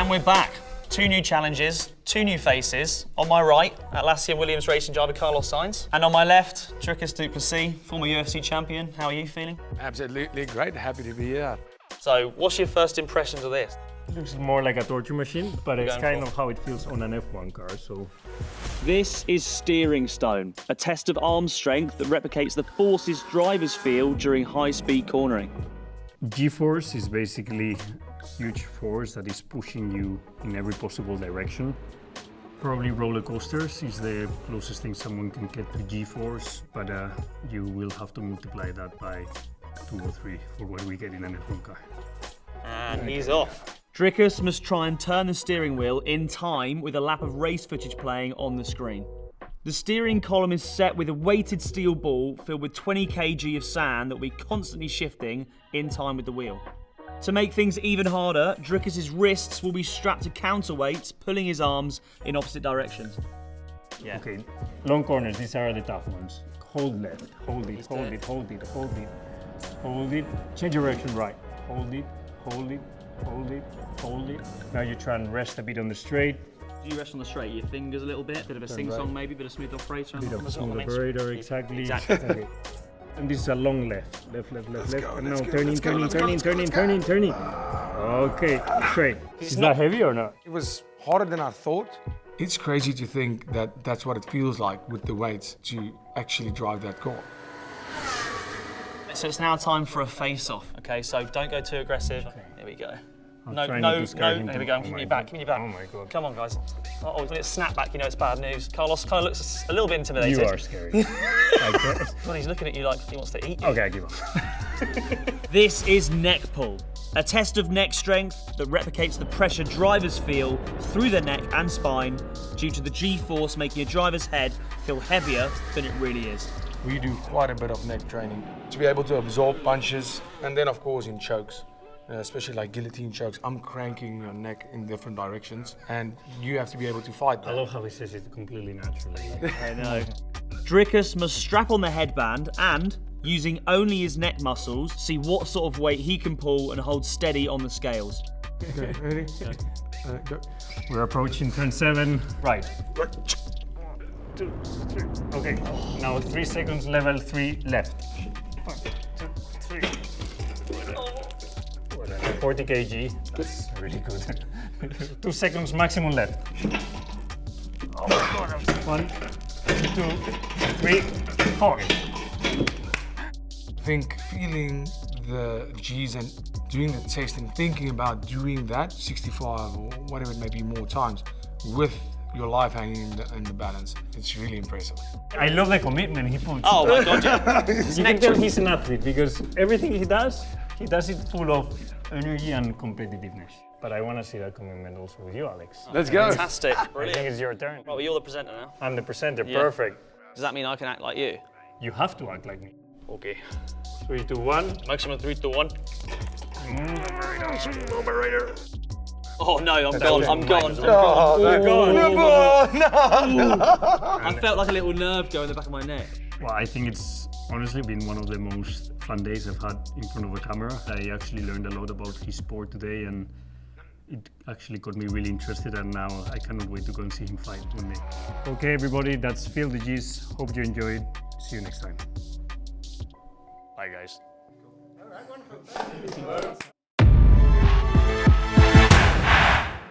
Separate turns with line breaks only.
And we're back. 2 new challenges, 2 new faces. On my right, Atlassian Williams racing driver Carlos Sainz. And on my left, Dricus du Plessis, former UFC champion. How are you feeling?
Absolutely great, happy to be here.
So, what's your first impressions of this?
It looks more like a torture machine, but it's kind of how it feels on an F1 car, so...
This is steering stone, a test of arm strength that replicates the forces drivers feel during high-speed cornering.
G-force is basically huge force that is pushing you in every possible direction. Probably roller coasters is the closest thing someone can get to G-force, but you will have to multiply that by 2 or 3 for what we get in an F1 car.
And he's off.
Dricus must try and turn the steering wheel in time with a lap of race footage playing on the screen. The steering column is set with a weighted steel ball filled with 20 kg of sand that will be constantly shifting in time with the wheel. To make things even harder, Dricus' wrists will be strapped to counterweights, pulling his arms in opposite directions.
Yeah.
Okay, long corners, these are the tough ones. Hold left, hold it, hold it, hold it, hold it, hold it. Change direction right. Hold it, hold it, hold it, hold it. Now you try and rest a bit on the straight.
Do you rest on the straight? Your fingers a little bit of a sing-song maybe, bit of smooth operator.
Bit of smooth operator, exactly. Okay. And this is a long left. Left, left, left, left. And now turning. Okay, straight. Is that heavy or not?
It was harder than I thought. It's crazy to think that that's what it feels like with the weights to actually drive that car.
So it's now time for a face-off, okay? So don't go too aggressive. Okay. Here we go. No. Here we go. I'm keeping you back.
Oh my God.
Come on, guys. Oh, when it's snap back, you know it's bad news. Carlos kind of looks a little bit intimidated.
You are scary.
God, he's looking at you like he wants to eat you.
Okay, give up.
This is neck pull, a test of neck strength that replicates the pressure drivers feel through their neck and spine due to the G-force making a driver's head feel heavier than it really is.
We do quite a bit of neck training to be able to absorb punches, and then of course in chokes. Especially like guillotine chokes, I'm cranking your neck in different directions and you have to be able to fight that.
I love how he says it completely naturally.
I know. Dricus must strap on the headband and, using only his neck muscles, see what sort of weight he can pull and hold steady on the scales.
Okay, ready? Go.
We're approaching turn 7. Right. 1, 2, 3. Okay, now 3 seconds, level 3 left. 1, 2, 3. 40 kg, that's really good. 2 seconds maximum left. Oh my God. 1, 2, 3, 4.
I think feeling the G's and doing the test and thinking about doing that 65 or whatever it may be more times with your life hanging in the balance, it's really impressive.
I love the commitment he puts.
Oh my God, yeah.
You can tell he's an athlete because everything he does it full of energy and competitiveness. But I want to see that commitment also with you, Alex.
Let's go.
Fantastic.
I
Brilliant.
think it's your turn.
Right, well, you're the presenter now.
I'm the presenter,
Yeah.
perfect.
Does that mean I can act like you?
You have to act like me.
Okay.
3, 2, 1.
Maximum 3 to 1.
Operator.
Oh no, I'm gone. I'm gone. I felt like a little nerve go in the back of my neck.
Well, I think it's honestly been one of the most fun days I've had in front of a camera. I actually learned a lot about his sport today and it actually got me really interested, and now I cannot wait to go and see him fight one day. Okay everybody, that's Feel the G's. Hope you enjoyed. See you next time.
Bye guys.